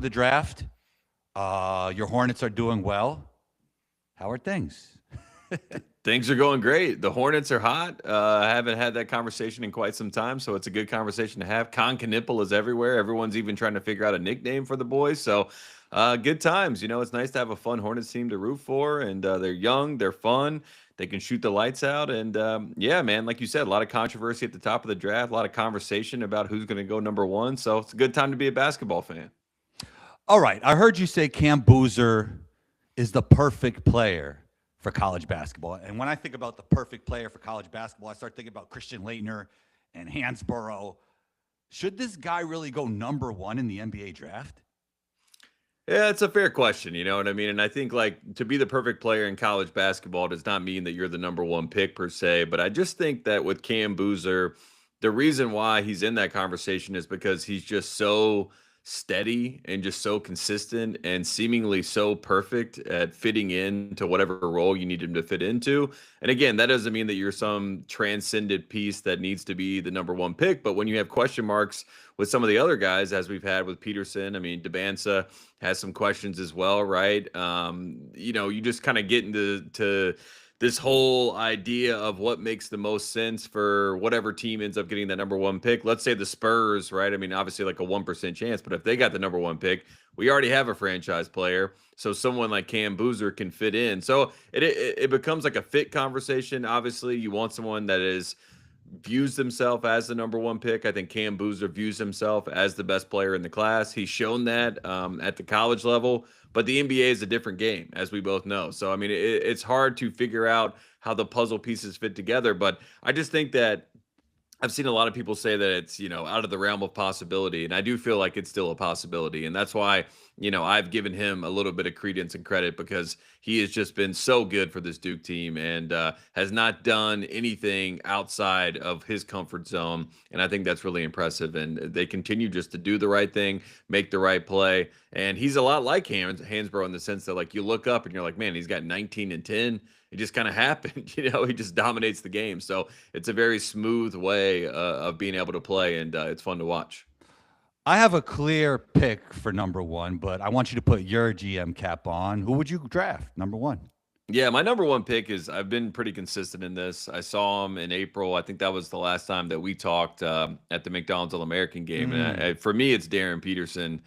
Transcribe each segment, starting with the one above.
of the draft. Your Hornets are doing well. How are things? Things are going great. The Hornets are hot. I haven't had that conversation in quite some time, so it's a good conversation to have. Con Knipple is everywhere. Everyone's even trying to figure out a nickname for the boys. So, good times. It's nice to have a fun Hornets team to root for, and they're young, they're fun, they can shoot the lights out, and yeah, man, like you said, a lot of controversy at the top of the draft, a lot of conversation about who's going to go number one. So it's a good time to be a basketball fan. All right. I heard you say Cam Boozer is the perfect player for college basketball. And when I think about the perfect player for college basketball, I start thinking about Christian Laettner and Hansborough. Should this guy really go number one in the NBA draft? Yeah, it's a fair question. You know what I mean? And I think like to be the perfect player in college basketball does not mean that you're the number one pick per se. But I just think that with Cam Boozer, the reason why he's in that conversation is because he's just so steady and just so consistent and seemingly so perfect at fitting into whatever role you need him to fit into. And again, that doesn't mean that you're some transcendent piece that needs to be the number one pick. But when you have question marks with some of the other guys, as we've had with Peterson, I mean, Debansa has some questions as well, right? You just kind of get into this whole idea of what makes the most sense for whatever team ends up getting that number one pick. Let's say the Spurs, right? I mean, obviously like a 1% chance, but if they got the number one pick, we already have a franchise player. So someone like Cam Boozer can fit in. So it becomes like a fit conversation. Obviously, you want someone that is views himself as the number one pick. I think Cam Boozer views himself as the best player in the class. He's shown that at the college level, but the NBA is a different game, as we both know. So, I mean, it's hard to figure out how the puzzle pieces fit together. But I just think that I've seen a lot of people say that it's, out of the realm of possibility. And I do feel like it's still a possibility. And that's why, I've given him a little bit of credence and credit because he has just been so good for this Duke team and has not done anything outside of his comfort zone. And I think that's really impressive. And they continue just to do the right thing, make the right play. And he's a lot like Hansbrough in the sense that, like, you look up and you're like, man, he's got 19 and 10. It just kind of happened, he just dominates the game. So it's a very smooth way of being able to play, and it's fun to watch. I have a clear pick for number one, but I want you to put your GM cap on. Who would you draft number one? Yeah, my number one pick is I've been pretty consistent in this. I saw him in April. I think that was the last time that we talked at the McDonald's All American game. And for me, it's Darren Peterson.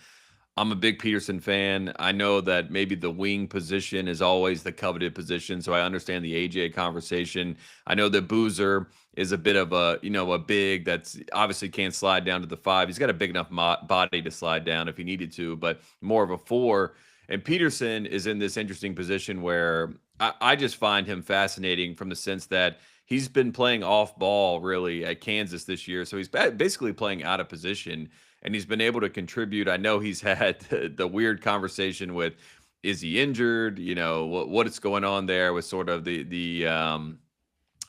I'm a big Peterson fan. I know that maybe the wing position is always the coveted position, so I understand the AJ conversation. I know that Boozer is a bit of a big that's obviously can't slide down to the five. He's got a big enough body to slide down if he needed to, but more of a four. And Peterson is in this interesting position where I just find him fascinating from the sense that he's been playing off ball really at Kansas this year. So he's basically playing out of position and he's been able to contribute. I know he's had the weird conversation with, is he injured? What is going on there with sort of the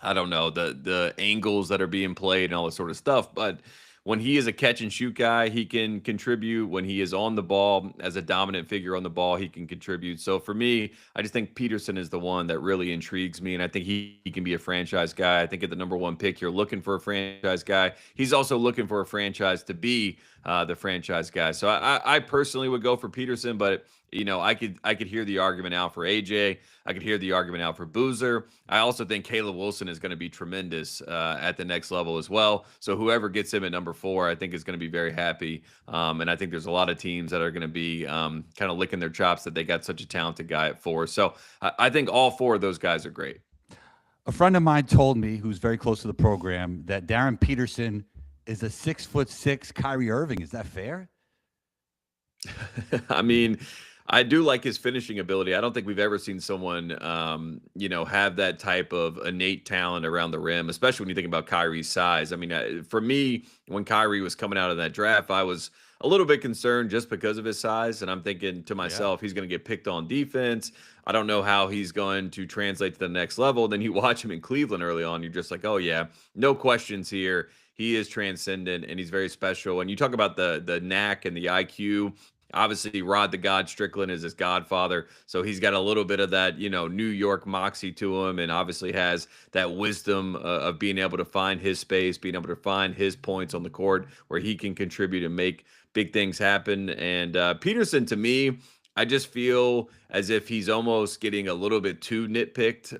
I don't know, the angles that are being played and all this sort of stuff. But when he is a catch and shoot guy, he can contribute. When he is on the ball as a dominant figure on the ball, he can contribute. So for me, I just think Peterson is the one that really intrigues me. And I think he can be a franchise guy. I think at the number one pick, you're looking for a franchise guy. He's also looking for a franchise to be the franchise guy. So I personally would go for Peterson, but I could hear the argument out for AJ. I could hear the argument out for Boozer. I also think Caleb Wilson is going to be tremendous at the next level as well. So whoever gets him at number four, I think is going to be very happy. And I think there's a lot of teams that are going to be kind of licking their chops that they got such a talented guy at four. So I think all four of those guys are great. A friend of mine told me, who's very close to the program, that Darren Peterson is a 6'6" Kyrie Irving. Is that fair? I mean, I do like his finishing ability. I don't think we've ever seen someone, have that type of innate talent around the rim, especially when you think about Kyrie's size. I mean, for me, when Kyrie was coming out of that draft, I was a little bit concerned just because of his size. And I'm thinking to myself, he's going to get picked on defense. I don't know how he's going to translate to the next level. Then you watch him in Cleveland early on. You're just like, oh, yeah, no questions here. He is transcendent and he's very special. And you talk about the knack and the IQ. Obviously, Rod the God Strickland is his godfather. So he's got a little bit of that, New York moxie to him and obviously has that wisdom of being able to find his space, being able to find his points on the court where he can contribute and make big things happen. And Peterson, to me, I just feel as if he's almost getting a little bit too nitpicked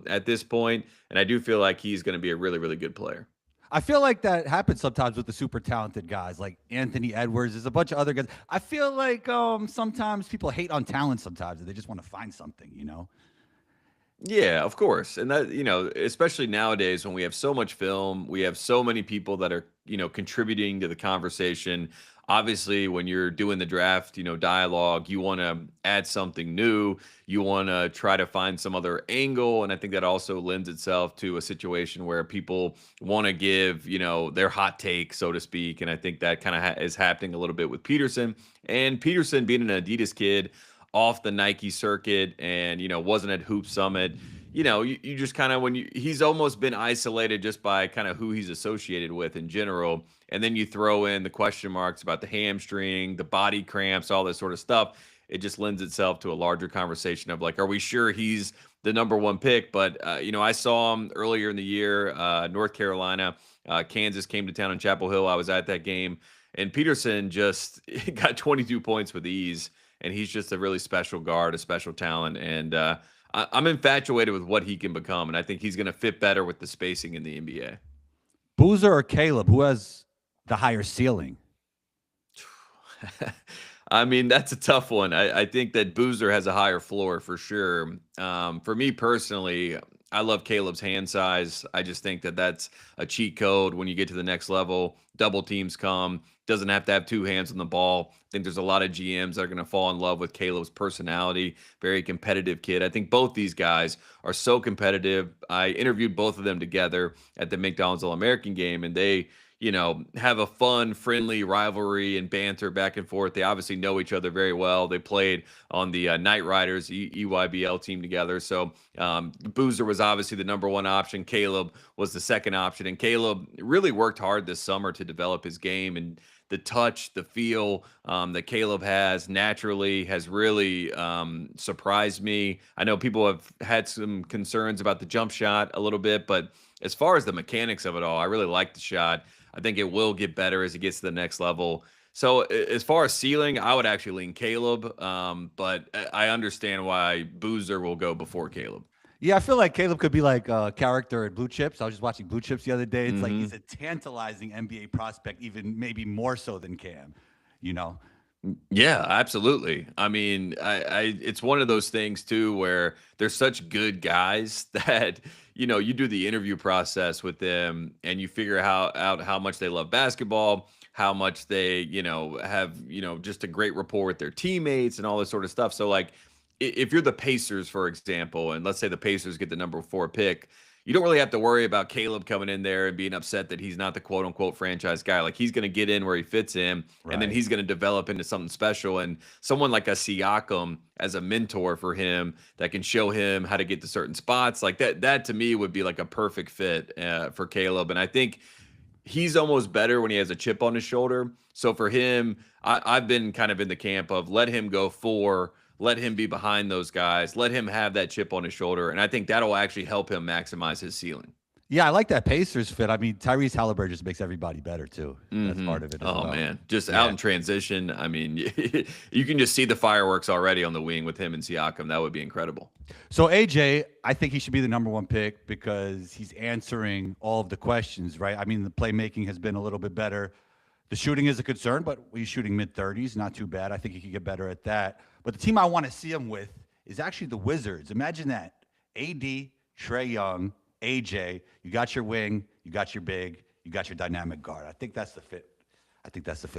at this point, and I do feel like he's going to be a really, really good player. I feel like that happens sometimes with the super talented guys like Anthony Edwards. There's a bunch of other guys. I feel like sometimes people hate on talent sometimes and they just want to find something, you know? Yeah, of course. And that, especially nowadays when we have so much film, we have so many people that are, contributing to the conversation. Obviously, when you're doing the draft, dialogue, you want to add something new. You want to try to find some other angle. And I think that also lends itself to a situation where people want to give, their hot take, so to speak. And I think that kind of is happening a little bit with Peterson. And Peterson being an Adidas kid, off the Nike circuit and, wasn't at Hoop Summit. You just kind of, he's almost been isolated just by kind of who he's associated with in general. And then you throw in the question marks about the hamstring, the body cramps, all this sort of stuff. It just lends itself to a larger conversation of like, are we sure he's the number one pick? But, I saw him earlier in the year, North Carolina, Kansas came to town in Chapel Hill. I was at that game. And Peterson just got 22 points with ease. And he's just a really special guard, a special talent. And I'm infatuated with what he can become. And I think he's going to fit better with the spacing in the NBA. Boozer or Caleb, who has the higher ceiling? I mean, that's a tough one. I think that Boozer has a higher floor for sure. For me personally, I love Caleb's hand size. I just think that that's a cheat code when you get to the next level. Double teams come. Doesn't have to have two hands on the ball. I think there's a lot of GMs that are going to fall in love with Caleb's personality. Very competitive kid. I think both these guys are so competitive. I interviewed both of them together at the McDonald's All-American game, and they have a fun, friendly rivalry and banter back and forth. They obviously know each other very well. They played on the Knight Riders EYBL team together. So Boozer was obviously the number one option. Caleb was the second option. And Caleb really worked hard this summer to develop his game, and the touch, the feel that Caleb has naturally has really surprised me. I know people have had some concerns about the jump shot a little bit, but as far as the mechanics of it all, I really like the shot. I think it will get better as it gets to the next level. So as far as ceiling, I would actually lean Caleb, but I understand why Boozer will go before Caleb. Yeah, I feel like Caleb could be like a character at Blue Chips. I was just watching Blue Chips the other day. It's like he's a tantalizing NBA prospect, even maybe more so than Cam, you know? Yeah, absolutely. I mean, it's one of those things too where there's such good guys that you do the interview process with them and you figure out how much they love basketball, how much they have just a great rapport with their teammates and all this sort of stuff. So like, if you're the Pacers, for example, and let's say the Pacers get the number 4 pick, you don't really have to worry about Caleb coming in there and being upset that he's not the quote unquote franchise guy. Like he's going to get in where he fits in, and then he's going to develop into something special. And someone like a Siakam as a mentor for him that can show him how to get to certain spots, like that to me would be like a perfect fit for Caleb. And I think he's almost better when he has a chip on his shoulder. So for him, I've been kind of in the camp of let him go 4. Let him be behind those guys. Let him have that chip on his shoulder. And I think that'll actually help him maximize his ceiling. Yeah, I like that Pacers fit. I mean, Tyrese Halliburton just makes everybody better, too. That's part of it. Oh, man. Just out in transition. I mean, you can just see the fireworks already on the wing with him and Siakam. That would be incredible. So, AJ, I think he should be the number 1 pick because he's answering all of the questions, right? I mean, the playmaking has been a little bit better. The shooting is a concern, but he's shooting mid-30s. Not too bad. I think he could get better at that. But the team I want to see him with is actually the Wizards. Imagine that. AD, Trae Young, AJ. You got your wing. You got your big. You got your dynamic guard. I think that's the fit.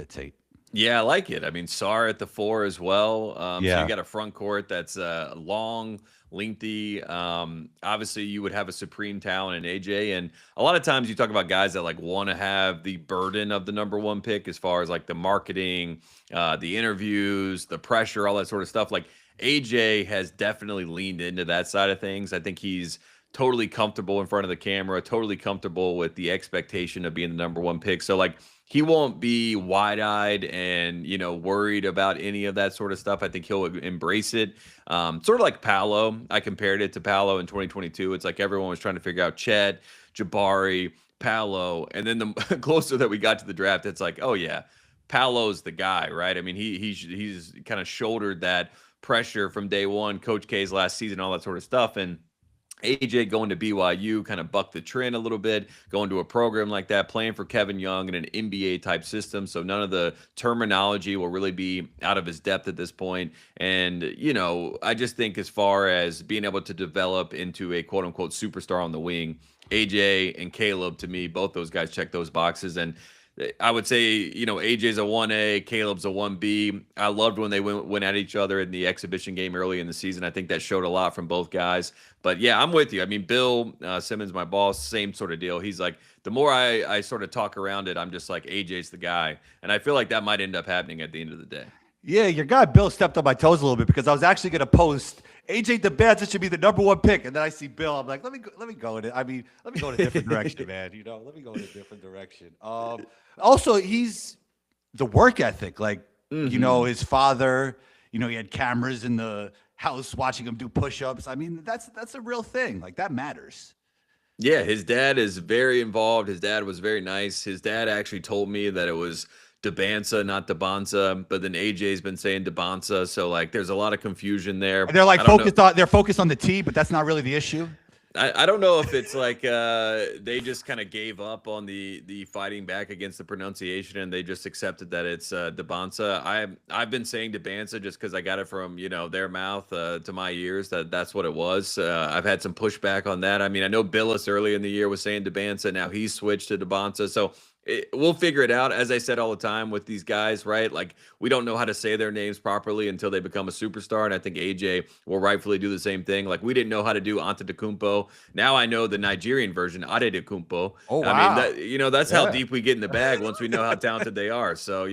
Tate. Yeah, I like it. I mean, Sar at the 4 as well. So you got a front court that's long, lengthy. Obviously, you would have a supreme talent in AJ. And a lot of times you talk about guys that like want to have the burden of the number 1 pick as far as like the marketing, the interviews, the pressure, all that sort of stuff. Like AJ has definitely leaned into that side of things. I think he's totally comfortable in front of the camera, totally comfortable with the expectation of being the number 1 pick. So like, he won't be wide-eyed and, worried about any of that sort of stuff. I think he'll embrace it. Sort of like Paolo. I compared it to Paolo in 2022. It's like everyone was trying to figure out Chet, Jabari, Paolo. And then the closer that we got to the draft, it's like, oh, yeah, Paolo's the guy, right? I mean, he's kind of shouldered that pressure from day one, Coach K's last season, all that sort of stuff. And AJ going to BYU kind of bucked the trend a little bit, going to a program like that, playing for Kevin Young in an NBA type system. So none of the terminology will really be out of his depth at this point. And, I just think as far as being able to develop into a quote unquote superstar on the wing, AJ and Caleb, to me, both those guys check those boxes. And I would say, AJ's a 1A, Caleb's a 1B. I loved when they went at each other in the exhibition game early in the season. I think that showed a lot from both guys. But yeah, I'm with you. I mean, Bill Simmons, my boss, same sort of deal. He's like, the more I sort of talk around it, I'm just like, AJ's the guy. And I feel like that might end up happening at the end of the day. Yeah, your guy Bill stepped on my toes a little bit because I was actually going to post AJ DeBanza should be the #1 pick, and then I see Bill. I'm like, let me go in it. I mean, let me go in a different direction, man. Let me go in a different direction. Also, he's the work ethic. Like, his father. He had cameras in the house watching him do push-ups. I mean, that's a real thing. Like, that matters. Yeah, his dad is very involved. His dad was very nice. His dad actually told me that it was DeBanza, not DeBanza, but then AJ's been saying DeBanza, so like there's a lot of confusion there. And they're like focused on the T, but that's not really the issue. I don't know if it's like they just kind of gave up on the fighting back against the pronunciation and they just accepted that it's DeBanza. I've been saying DeBanza just because I got it from their mouth to my ears that's what it was. I've had some pushback on that. I mean, I know Billis early in the year was saying DeBanza, now he's switched to DeBanza, so we'll figure it out. As I said all the time with these guys, right? Like, we don't know how to say their names properly until they become a superstar. And I think AJ will rightfully do the same thing. Like, we didn't know how to do Antetokounmpo. Now I know the Nigerian version, Adetokounmpo. Oh, wow. I mean, that's how deep we get in the bag once we know how talented they are. So,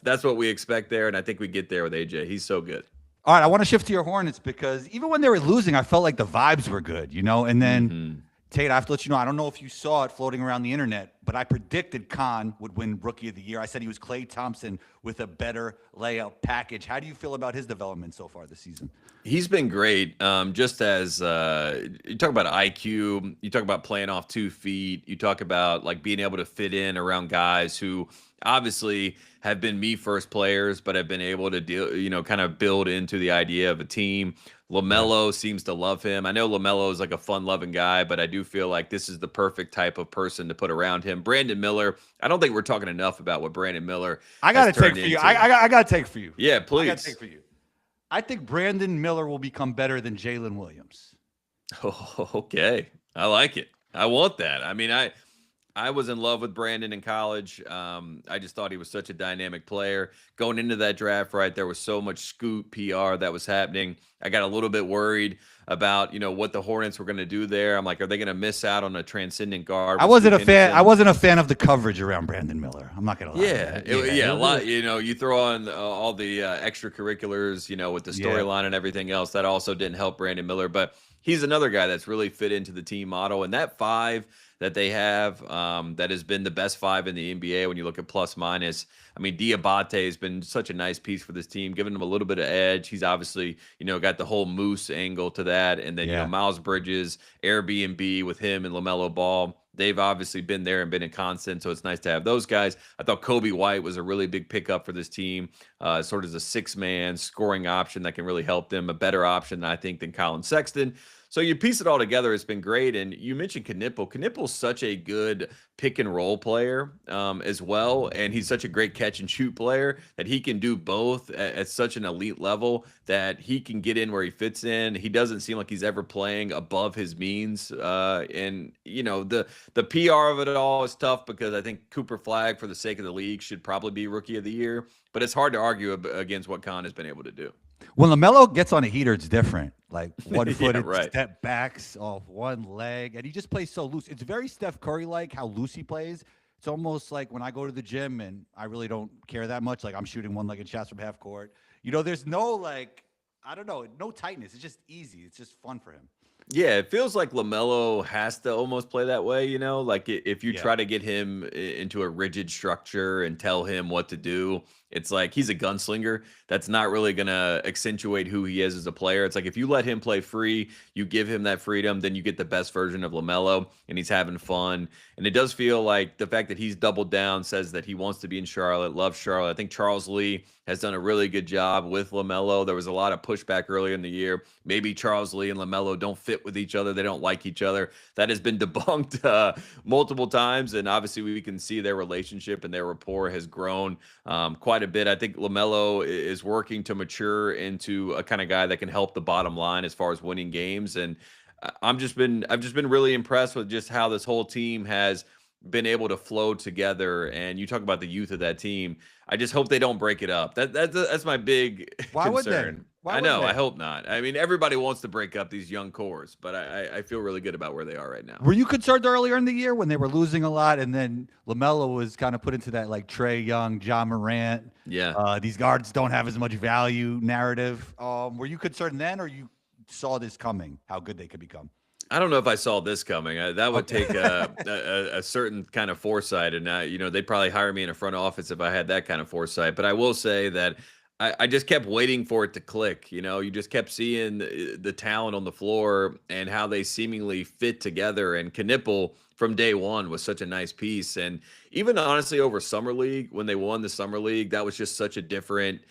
that's what we expect there. And I think we get there with AJ. He's so good. All right, I want to shift to your Hornets because even when they were losing, I felt like the vibes were good, and then Tate, I have to let you know, I don't know if you saw it floating around the internet, but I predicted Khan would win Rookie of the Year. I said he was Klay Thompson with a better layup package. How do you feel about his development so far this season? He's been great. Just as you talk about IQ, you talk about playing off 2 feet, you talk about like being able to fit in around guys who obviously have been me first players, but have been able to deal, kind of build into the idea of a team. LaMelo seems to love him. I know LaMelo is like a fun-loving guy, but I do feel like this is the perfect type of person to put around him. Brandon Miller, I don't think we're talking enough about what Brandon Miller I got to take for you. I got to take for you. Yeah, please. I got to take for you. I think Brandon Miller will become better than Jalen Williams. Oh, okay. I like it. I want that. I mean, I was in love with Brandon in college. I just thought he was such a dynamic player. Going into that draft, right, there was so much scoop PR that was happening. I got a little bit worried about, what the Hornets were going to do there. I'm like, are they going to miss out on a transcendent guard? I wasn't a fan of the coverage around Brandon Miller. I'm not going to lie. Yeah, a lot. You throw on all the extracurriculars, with the storyline and everything else. That also didn't help Brandon Miller. But he's another guy that's really fit into the team model. And that 5 that they have that has been the best 5 in the NBA when you look at plus minus. I mean, Diabate has been such a nice piece for this team, giving them a little bit of edge. He's obviously, got the whole Moose angle to that. And then, Miles Bridges, Airbnb with him and LaMelo Ball. They've obviously been there and been a constant, so it's nice to have those guys. I thought Kobe White was a really big pickup for this team, sort of as a 6-man scoring option that can really help them, a better option, I think, than Colin Sexton. So you piece it all together, it's been great. And you mentioned Knipple. Knipple's such a good pick and roll player as well. And he's such a great catch and shoot player that he can do both at such an elite level that he can get in where he fits in. He doesn't seem like he's ever playing above his means. And, the PR of it all is tough because I think Cooper Flagg, for the sake of the league, should probably be Rookie of the Year. But it's hard to argue against what Khan has been able to do. When LaMelo gets on a heater, it's different. Like one-footed step backs off one leg, and he just plays so loose. It's very Steph Curry-like how loose he plays. It's almost like when I go to the gym and I really don't care that much. Like I'm shooting one-legged shots from half court. There's no no tightness. It's just easy. It's just fun for him. Yeah, it feels like LaMelo has to almost play that way, like if you try to get him into a rigid structure and tell him what to do, it's like he's a gunslinger. That's not really going to accentuate who he is as a player. It's like if you let him play free, you give him that freedom, then you get the best version of LaMelo, and he's having fun. And it does feel like the fact that he's doubled down says that he wants to be in Charlotte, loves Charlotte. I think Charles Lee has done a really good job with LaMelo. There was a lot of pushback earlier in the year. Maybe Charles Lee and LaMelo don't fit with each other. They don't like each other. That has been debunked multiple times. And obviously, we can see their relationship and their rapport has grown quite a bit. I think LaMelo is working to mature into a kind of guy that can help the bottom line as far as winning games. And I've just been really impressed with just how this whole team has been able to flow together. And you talk about the youth of that team. I just hope they don't break it up. That's my big Why would they? concern. Why I would know. they? I hope not. I mean, everybody wants to break up these young cores, but I feel really good about where they are right now. Were you concerned earlier in the year when they were losing a lot, and then LaMelo was kind of put into that like Trey Young, John Morant? Yeah. These guards don't have as much value narrative. Were you concerned then, or you saw this coming? How good they could become? I don't know if I saw this coming. That would Okay. take a certain kind of foresight, and they'd probably hire me in a front office if I had that kind of foresight. But I will say that I just kept waiting for it to click. You just kept seeing the talent on the floor and how they seemingly fit together. And Knipple from day one was such a nice piece. And even honestly, over Summer League, when they won the Summer League, that was just such a different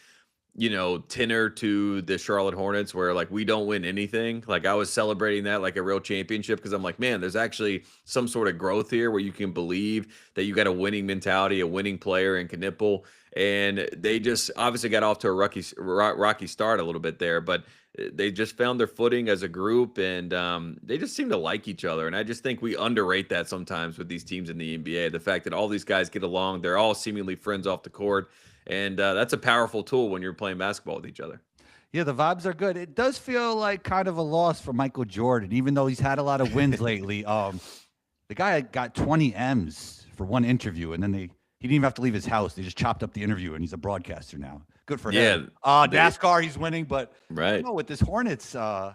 tenor to the Charlotte Hornets where like we don't win anything. Like I was celebrating that like a real championship because I'm like, man, there's actually some sort of growth here where you can believe that you got a winning mentality, a winning player in Knipple. And they just obviously got off to a rocky start a little bit there, but they just found their footing as a group and they just seem to like each other. And I just think we underrate that sometimes with these teams in the NBA. The fact that all these guys get along, they're all seemingly friends off the court. And that's a powerful tool when you're playing basketball with each other. Yeah, the vibes are good. It does feel like kind of a loss for Michael Jordan, even though he's had a lot of wins lately. The guy got 20 M's for one interview, and then he didn't even have to leave his house. They just chopped up the interview, and he's a broadcaster now. Good for him. NASCAR, he's winning, but I don't know, with this Hornets hot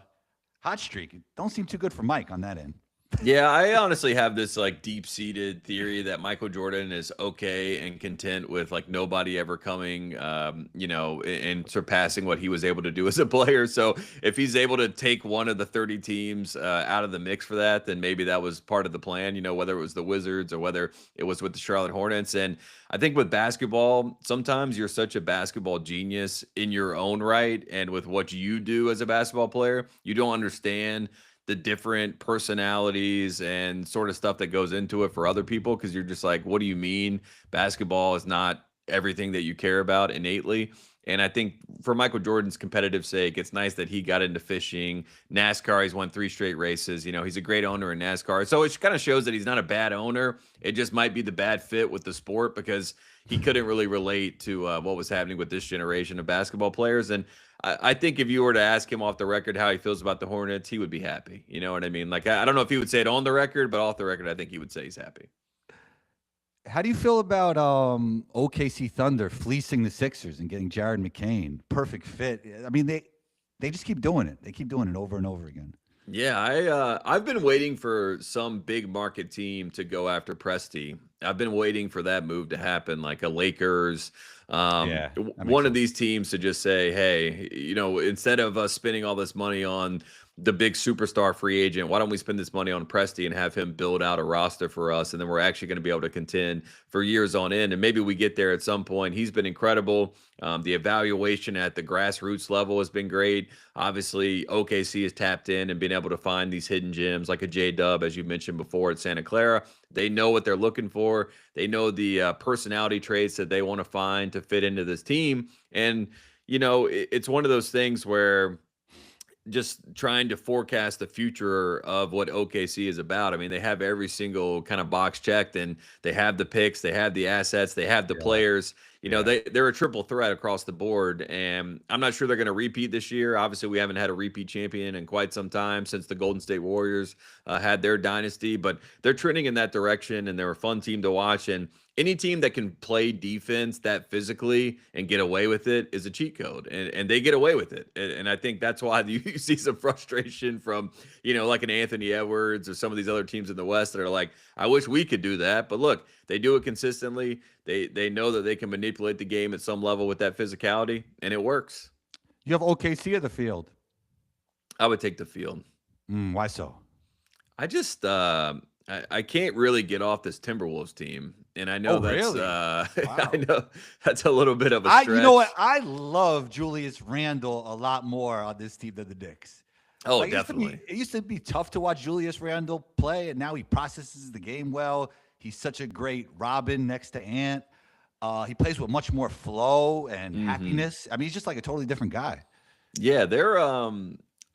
streak, it don't seem too good for Mike on that end. Yeah, I honestly have this like deep-seated theory that Michael Jordan is okay and content with like nobody ever coming, and surpassing what he was able to do as a player. So if he's able to take one of the 30 teams out of the mix for that, then maybe that was part of the plan. Whether it was the Wizards or whether it was with the Charlotte Hornets. And I think with basketball, sometimes you're such a basketball genius in your own right, and with what you do as a basketball player, you don't understand the different personalities and sort of stuff that goes into it for other people because you're just like, what do you mean basketball is not everything that you care about innately? And I think for Michael Jordan's competitive sake, it's nice that he got into fishing. NASCAR, he's won 3 straight races. He's a great owner in NASCAR. So it kind of shows that he's not a bad owner. It just might be the bad fit with the sport because he couldn't really relate to what was happening with this generation of basketball players. And I think if you were to ask him off the record how he feels about the Hornets, he would be happy. You know what I mean? Like, I don't know if he would say it on the record, but off the record, I think he would say he's happy. How do you feel about OKC Thunder fleecing the Sixers and getting Jared McCain? Perfect fit. I mean, they just keep doing it. They keep doing it over and over again. Yeah, I've been waiting for some big market team to go after Presti. I've been waiting for that move to happen, like a Lakers, one of these teams to just say, hey, instead of us spending all this money on the big superstar free agent, why don't we spend this money on Presti and have him build out a roster for us? And then we're actually going to be able to contend for years on end. And maybe we get there at some point. He's been incredible. The evaluation at the grassroots level has been great. Obviously, OKC has tapped in and been able to find these hidden gems like a J-Dub, as you mentioned before, at Santa Clara. They know what they're looking for. They know the personality traits that they want to find to fit into this team. And, it's one of those things where just trying to forecast the future of what OKC is about. I mean, they have every single kind of box checked, and they have the picks, they have the assets, they have the players. They're a triple threat across the board, and I'm not sure they're going to repeat this year. Obviously, we haven't had a repeat champion in quite some time since the Golden State Warriors had their dynasty, but they're trending in that direction, and they're a fun team to watch. And any team that can play defense that physically and get away with it is a cheat code, and they get away with it. And I think that's why you see some frustration from, like an Anthony Edwards or some of these other teams in the West that are like, I wish we could do that. But look, they do it consistently. They know that they can manipulate the game at some level with that physicality, and it works. You have OKC or the field? I would take the field. Why so? I just I can't really get off this Timberwolves team, and I know Oh, that's really? I Wow. know that's a little bit of a You know what? stretch. I love Julius Randle a lot more on this team than the Knicks. Oh, Like definitely. it used to be tough to watch Julius Randle play, and now he processes the game well. He's such a great Robin next to Ant. He plays with much more flow and Mhm. happiness. I mean, he's just like a totally different guy. Yeah, they're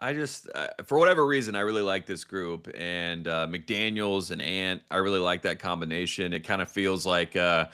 I just for whatever reason I really like this group and McDaniels and Ant. I really like that combination. It kind of feels like I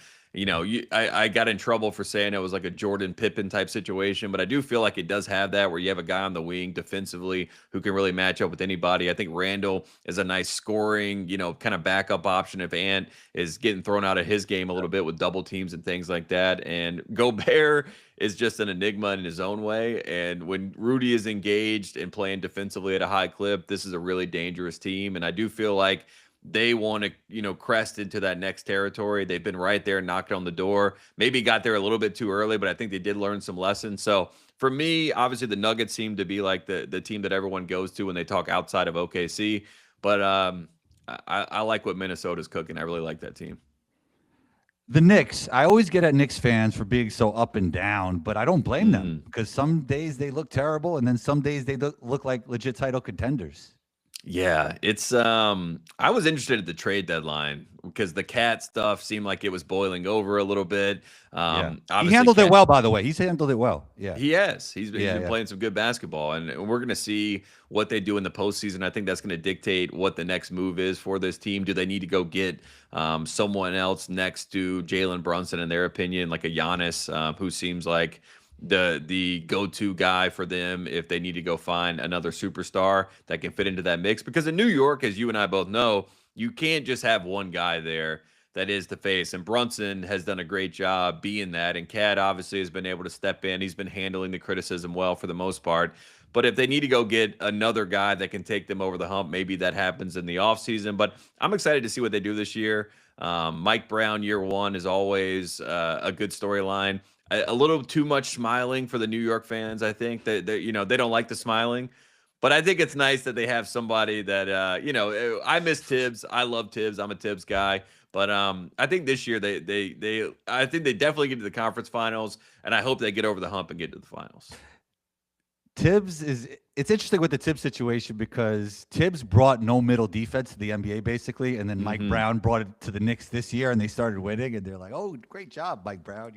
got in trouble for saying it was like a Jordan Pippen type situation, but I do feel like it does have that where you have a guy on the wing defensively who can really match up with anybody. I think Randall is a nice scoring, kind of backup option if Ant is getting thrown out of his game a little bit with double teams and things like that. And Gobert is just an enigma in his own way. And when Rudy is engaged and playing defensively at a high clip, this is a really dangerous team. And I do feel like they want to, crest into that next territory. They've been right there, knocked on the door. Maybe got there a little bit too early, but I think they did learn some lessons. So for me, obviously the Nuggets seem to be like the team that everyone goes to when they talk outside of OKC. But I like what Minnesota's cooking. I really like that team. The Knicks, I always get at Knicks fans for being so up and down, but I don't blame them Mm. because some days they look terrible, and then some days they look like legit title contenders. Yeah, it's I was interested at the trade deadline because the cat stuff seemed like it was boiling over a little bit. Yeah, he Obviously handled it cat well. By the way, he's handled it well. Yeah, he has. He's yeah, been yeah. playing some good basketball, and we're gonna see what they do in the postseason. I think that's gonna dictate what the next move is for this team. Do they need to go get someone else next to Jalen Brunson, in their opinion, like a Giannis, who seems like the go-to guy for them if they need to go find another superstar that can fit into that mix? Because in New York, as you and I both know, you can't just have one guy there that is the face. And Brunson has done a great job being that. And Cat obviously has been able to step in. He's been handling the criticism well for the most part. But if they need to go get another guy that can take them over the hump, maybe that happens in the offseason. But I'm excited to see what they do this year. Mike Brown, year one, is always a good storyline. A little too much smiling for the New York fans. I think that they don't like the smiling. But I think it's nice that they have somebody that I miss Tibbs. I love Tibbs. I'm a Tibbs guy. But I think this year I think they definitely get to the conference finals, and I hope they get over the hump and get to the finals. Tibbs is. It's interesting with the Tibbs situation because Tibbs brought no middle defense to the NBA basically, and then Mike Mhm. Brown brought it to the Knicks this year, and they started winning, and they're like, "Oh, great job, Mike Brown!"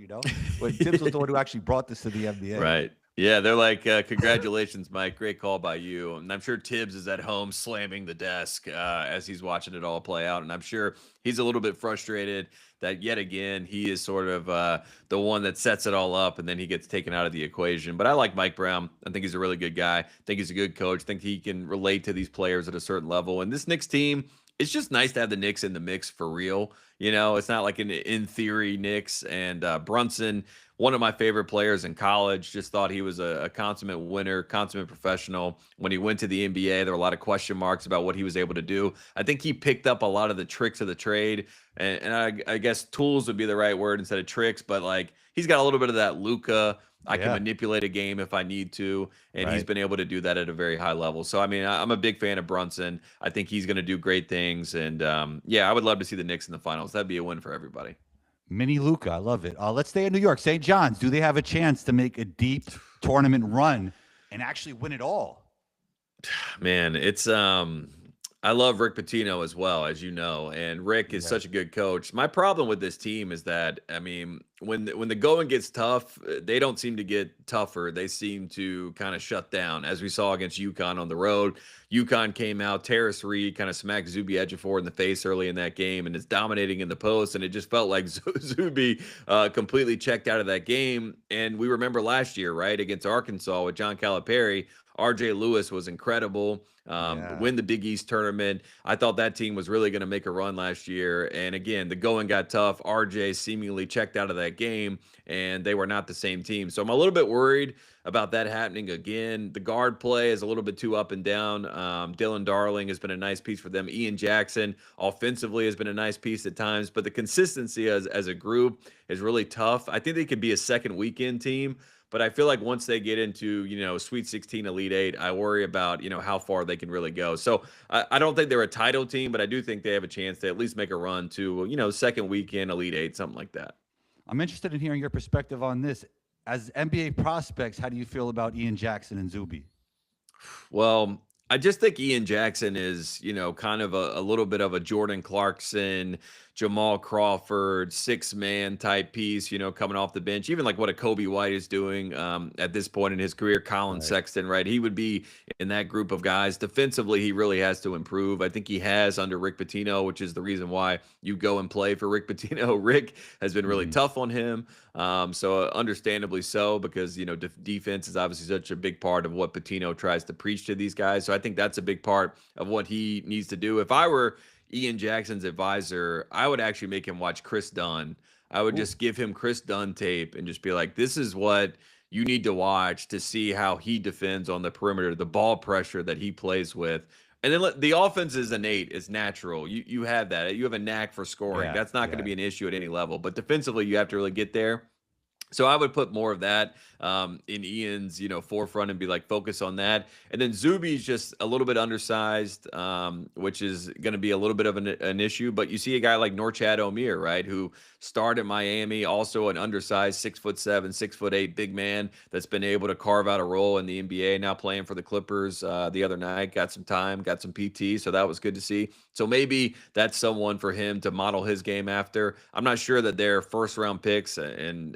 When Tibbs was the one who actually brought this to the NBA. Right. Yeah, they're like, congratulations, Mike. Great call by you. And I'm sure Tibbs is at home slamming the desk as he's watching it all play out. And I'm sure he's a little bit frustrated that yet again he is sort of the one that sets it all up and then he gets taken out of the equation. But I like Mike Brown. I think he's a really good guy. I think he's a good coach. I think he can relate to these players at a certain level. And this Knicks team, it's just nice to have the Knicks in the mix for real. It's not like an in theory Knicks. And Brunson, one of my favorite players in college, just thought he was a consummate winner, consummate professional. When he went to the NBA, there were a lot of question marks about what he was able to do. I think he picked up a lot of the tricks of the trade, and I guess tools would be the right word instead of tricks. But like he's got a little bit of that Luka. I can Yeah, manipulate a game if I need to, and he's right. been able to do that at a very high level. So I mean, I'm a big fan of Brunson. I think he's going to do great things, and yeah, I would love to see the Knicks in the finals. That'd be a win for everybody. Mini Luca, I love it. Let's stay in New York. St. John's. Do they have a chance to make a deep tournament run and actually win it all? Man, it's I love Rick Pitino as well, as you know, and Rick is Yeah. such a good coach. My problem with this team is that I mean, when the going gets tough, they don't seem to get tougher. They seem to kind of shut down, as we saw against UConn on the road. UConn came out, Terrace Reed kind of smacked Zuby Ejiofor in the face early in that game, and is dominating in the post. And it just felt like Zuby completely checked out of that game. And we remember last year, right, against Arkansas with John Calipari. RJ Lewis was incredible. Yeah. Win the Big East tournament. I thought that team was really going to make a run last year. And again, the going got tough. RJ seemingly checked out of that that game, and they were not the same team. So I'm a little bit worried about that happening again. The guard play is a little bit too up and down. Dylan Darling has been a nice piece for them. Ian Jackson offensively has been a nice piece at times, but the consistency as a group is really tough. I think they could be a second weekend team, but I feel like once they get into, Sweet 16, Elite Eight, I worry about, how far they can really go. So I don't think they're a title team, but I do think they have a chance to at least make a run to, second weekend, Elite Eight, something like that. I'm interested in hearing your perspective on this. As NBA prospects, how do you feel about Ian Jackson and Zuby? Well, I just think Ian Jackson is, kind of a little bit of a Jordan Clarkson, Jamal Crawford, six-man type piece, coming off the bench. Even like what a Kobe White is doing at this point in his career, Colin Sexton, right? He would be in that group of guys. Defensively, he really has to improve. I think he has under Rick Pitino, which is the reason why you go and play for Rick Pitino. Rick has been really tough on him. So understandably so, because, defense is obviously such a big part of what Pitino tries to preach to these guys. So I think that's a big part of what he needs to do. If I were Ian Jackson's advisor, I would actually make him watch Chris Dunn. I would just give him Chris Dunn tape and just be like, this is what you need to watch to see how he defends on the perimeter, the ball pressure that he plays with. And then the offense is innate, it's natural. You have that. You have a knack for scoring. That's not going to be an issue at any level. But defensively, you have to really get there. So I would put more of that in Ian's, forefront and be like, focus on that. And then Zuby's just a little bit undersized, which is going to be a little bit of an issue. But you see a guy like Norchad Omir, right, who started Miami, also an undersized 6'7", 6'8" big man that's been able to carve out a role in the NBA. Now playing for the Clippers the other night, got some time, got some PT, so that was good to see. So maybe that's someone for him to model his game after. I'm not sure that they're first-round picks and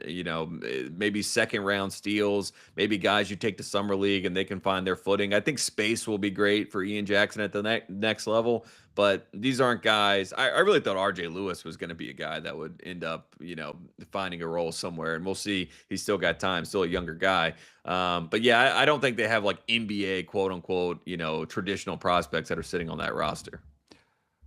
maybe second-round steals, maybe guys you take to Summer League and they can find their footing. I think space will be great for Ian Jackson at the next level, but these aren't guys. I really thought RJ Lewis was going to be a guy that would end up, finding a role somewhere, and we'll see. He's still got time, still a younger guy. But yeah, I don't think they have like NBA quote-unquote, traditional prospects that are sitting on that roster.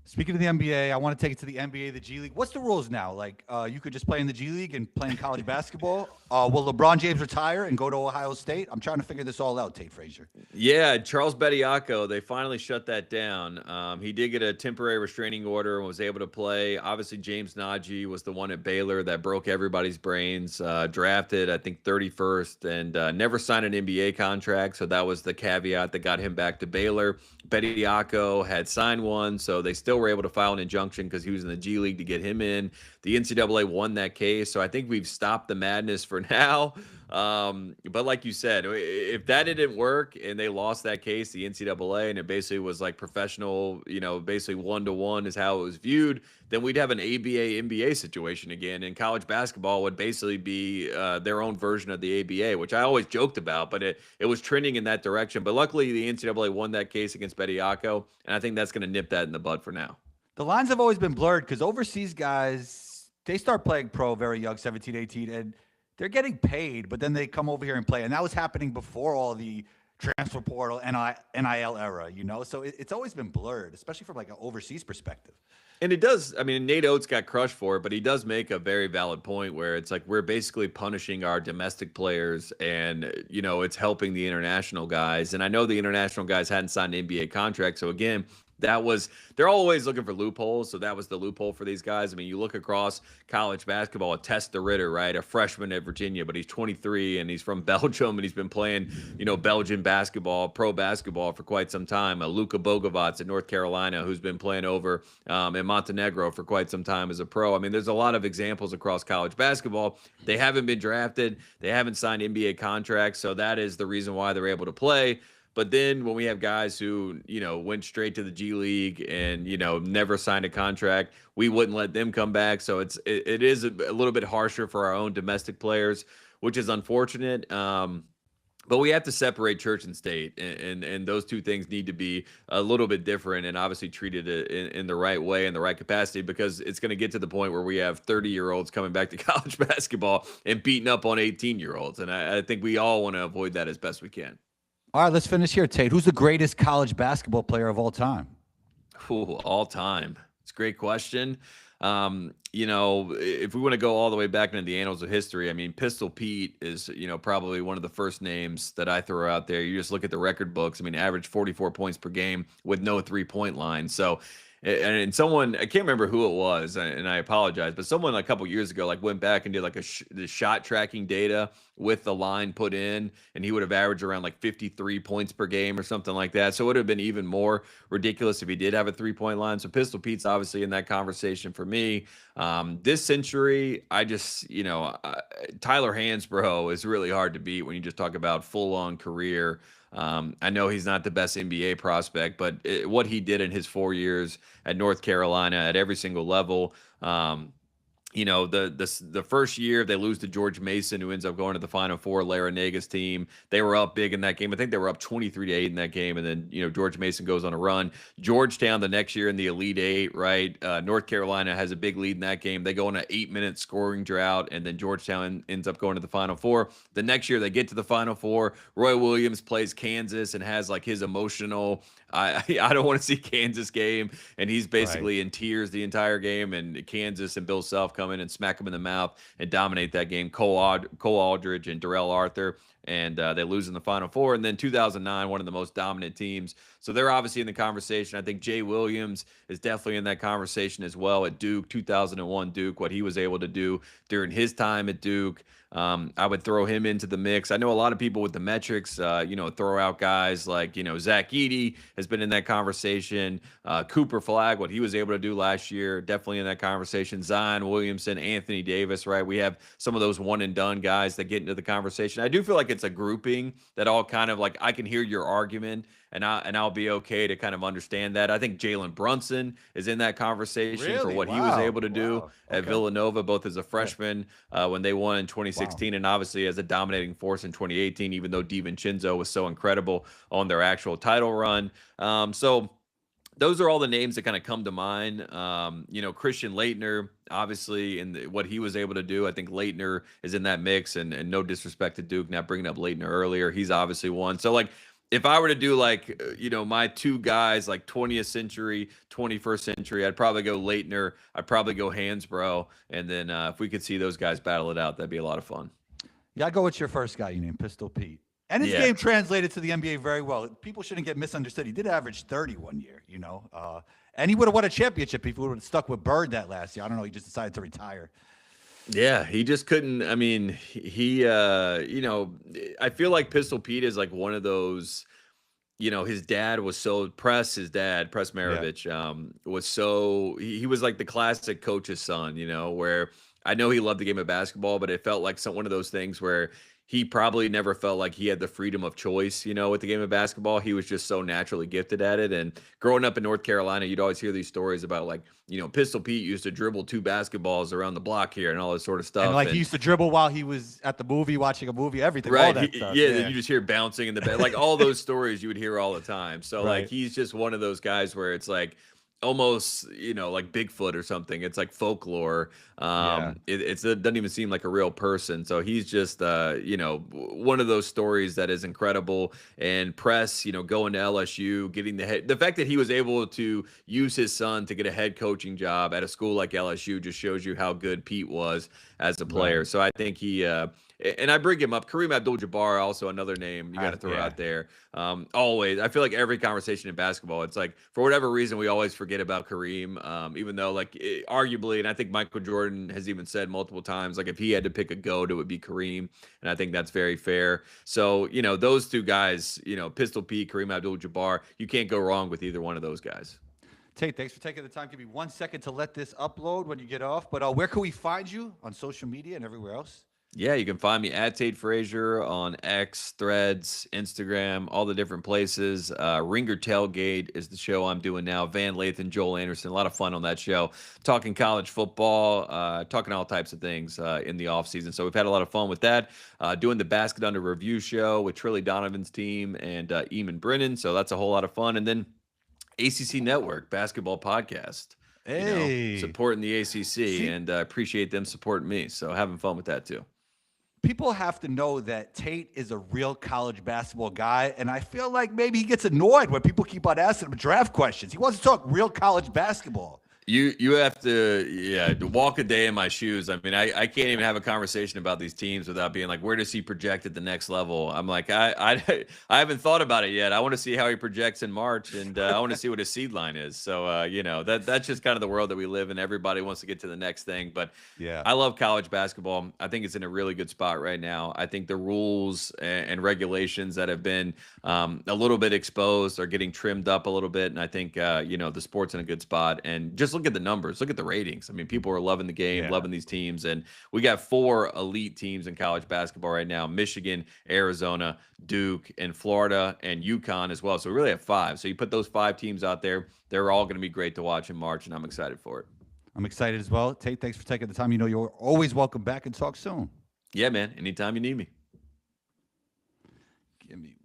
Speaking of the NBA, I want to take it to the NBA, the G League. What's the rules now? Like, you could just play in the G League and play in college basketball. Will LeBron James retire and go to Ohio State? I'm trying to figure this all out, Tate Frazier. Yeah, Charles Bediako, they finally shut that down. He did get a temporary restraining order and was able to play. Obviously, James Najee was the one at Baylor that broke everybody's brains. Drafted, I think, 31st and never signed an NBA contract. So that was the caveat that got him back to Baylor. Bediako had signed one, so they still were able to file an injunction because he was in the G League to get him in. The NCAA won that case, so I think we've stopped the madness for now. But like you said, if that didn't work and they lost that case, the NCAA, and it basically was like professional, basically 1-to-1 is how it was viewed, then we'd have an ABA NBA situation again, and college basketball would basically be their own version of the ABA, which I always joked about, but it was trending in that direction. But luckily, the NCAA won that case against Bediako, and I think that's going to nip that in the bud for now. The lines have always been blurred because overseas guys, they start playing pro very young, 17, 18, and they're getting paid, but then they come over here and play. And that was happening before all the transfer portal, NIL era, So it's always been blurred, especially from like an overseas perspective. And it does. I mean, Nate Oates got crushed for it, but he does make a very valid point where it's like we're basically punishing our domestic players and, it's helping the international guys. And I know the international guys hadn't signed an NBA contract. So again, they're always looking for loopholes. So that was the loophole for these guys. I mean, you look across college basketball, a Tess the Ritter, right? A freshman at Virginia, but he's 23 and he's from Belgium and he's been playing, Belgian basketball, pro basketball for quite some time. Luka Bogovac at North Carolina, who's been playing over in Montenegro for quite some time as a pro. I mean, there's a lot of examples across college basketball. They haven't been drafted. They haven't signed NBA contracts. So that is the reason why they're able to play. But then when we have guys who, went straight to the G League and, never signed a contract, we wouldn't let them come back. So it is a little bit harsher for our own domestic players, which is unfortunate. But we have to separate church and state, and those two things need to be a little bit different and obviously treated in the right way, in the right capacity, because it's going to get to the point where we have 30-year-olds coming back to college basketball and beating up on 18-year-olds. And I think we all want to avoid that as best we can. All right, let's finish here, Tate. Who's the greatest college basketball player of all time? Ooh, all time. It's a great question. if we want to go all the way back into the annals of history, I mean, Pistol Pete is, probably one of the first names that I throw out there. You just look at the record books. I mean, average 44 points per game with no 3-point line. So, and someone, I can't remember who it was, and I apologize, but someone a couple years ago like went back and did like the shot tracking data with the line put in, and he would have averaged around like 53 points per game or something like that. So it would have been even more ridiculous if he did have a 3-point line. So Pistol Pete's obviously in that conversation for me. This century, I just, Tyler Hansbrough is really hard to beat when you just talk about full-on career. I know he's not the best NBA prospect, but what he did in his 4 years at North Carolina at every single level, the first year they lose to George Mason, who ends up going to the Final Four, Larinaga's team. They were up big in that game. I think they were up 23-8 in that game. And then, George Mason goes on a run. Georgetown the next year in the Elite Eight, right? North Carolina has a big lead in that game. They go on an 8-minute scoring drought, and then Georgetown ends up going to the Final Four. The next year they get to the Final Four. Roy Williams plays Kansas and has like his emotional, I don't want to see Kansas game, and he's basically in tears the entire game. And Kansas and Bill Self come in and smack him in the mouth and dominate that game. Cole Aldridge and Darrell Arthur, and they lose in the Final Four. And then 2009, one of the most dominant teams. So they're obviously in the conversation. I think Jay Williams is definitely in that conversation as well at Duke, 2001 Duke, what he was able to do during his time at Duke. I would throw him into the mix. I know a lot of people with the metrics, throw out guys like, Zach Edey has been in that conversation. Cooper Flagg, what he was able to do last year, definitely in that conversation. Zion Williamson, Anthony Davis, right? We have some of those one and done guys that get into the conversation. I do feel like it's a grouping that all kind of like, I can hear your argument and I'll be okay to kind of understand that. I think Jalen Brunson is in that conversation for what he was able to do at Villanova, both as a freshman when they won in 2016 and obviously as a dominating force in 2018, even though DiVincenzo was so incredible on their actual title run. So those are all the names that kind of come to mind. Christian Laettner, obviously, in what he was able to do. I think Laettner is in that mix, and no disrespect to Duke, not bringing up Laettner earlier. He's obviously one. So, like, if I were to do my two guys, like 20th century, 21st century, I'd probably go Laettner. I'd probably go Hansbrough. And then if we could see those guys battle it out, that'd be a lot of fun. Yeah, I'd go with your first guy you named, Pistol Pete. And his game translated to the NBA very well. People shouldn't get misunderstood. He did average 30 one year, and he would have won a championship if he would have stuck with Bird that last year. I don't know. He just decided to retire. Yeah, he just couldn't. I mean, I feel like Pistol Pete is like one of those, his dad was so Press Maravich, was so, he was like the classic coach's son, where I know he loved the game of basketball, but it felt like one of those things where he probably never felt like he had the freedom of choice, with the game of basketball. He was just so naturally gifted at it. And growing up in North Carolina, you'd always hear these stories about like, Pistol Pete used to dribble 2 basketballs around the block here and all this sort of stuff. And like he used to dribble while he was at the movie, watching a movie, everything, right. All that stuff. Yeah, you just hear bouncing in the bed. Like all those stories you would hear all the time. So like he's just one of those guys where it's like, almost like Bigfoot or something. It's like folklore. It doesn't even seem like a real person. So he's just one of those stories that is incredible. And Press, going to LSU, getting the fact that he was able to use his son to get a head coaching job at a school like LSU just shows you how good Pete was as a player. So I think he and I bring him up. Kareem Abdul-Jabbar, also another name you got to throw out there. Always, I feel like every conversation in basketball, it's like for whatever reason we always forget about Kareem. Even though, arguably, and I think Michael Jordan has even said multiple times, like if he had to pick a GOAT, it would be Kareem, and I think that's very fair. So those two guys, Pistol Pete, Kareem Abdul-Jabbar, you can't go wrong with either one of those guys. Tate, thanks for taking the time. Give me 1 second to let this upload when you get off. But where can we find you on social media and everywhere else? Yeah, you can find me at Tate Frazier on X, Threads, Instagram, all the different places. Ringer Tailgate is the show I'm doing now. Van Lathan, Joel Anderson, a lot of fun on that show. Talking college football, talking all types of things in the offseason. So we've had a lot of fun with that. Doing the Basket Under Review show with Trilly Donovan's team and Eamon Brennan. So that's a whole lot of fun. And then ACC Network, basketball podcast. Hey. Supporting the ACC, and appreciate them supporting me. So having fun with that too. People have to know that Tate is a real college basketball guy, and I feel like maybe he gets annoyed when people keep on asking him draft questions. He wants to talk real college basketball. You have to walk a day in my shoes. I mean, I can't even have a conversation about these teams without being like, where does he project at the next level? I'm like, I haven't thought about it yet. I want to see how he projects in March, and I want to see what his seed line is. So that's just kind of the world that we live in. Everybody wants to get to the next thing, but Yeah. I love college basketball. I think it's in a really good spot right now. I think the rules and regulations that have been a little bit exposed are getting trimmed up a little bit, and I think the sport's in a good spot. And just look at the numbers, look at the ratings. I mean, people are loving the game, Yeah. loving these teams, and we got 4 elite teams in college basketball right now: Michigan, Arizona, Duke, and Florida, and UConn as well. So we really have 5. So you put those 5 teams out there; they're all going to be great to watch in March, and I'm excited for it. I'm excited as well. Tate, thanks for taking the time. You know, you're always welcome back, and talk soon. Yeah, man. Anytime you need me. Give me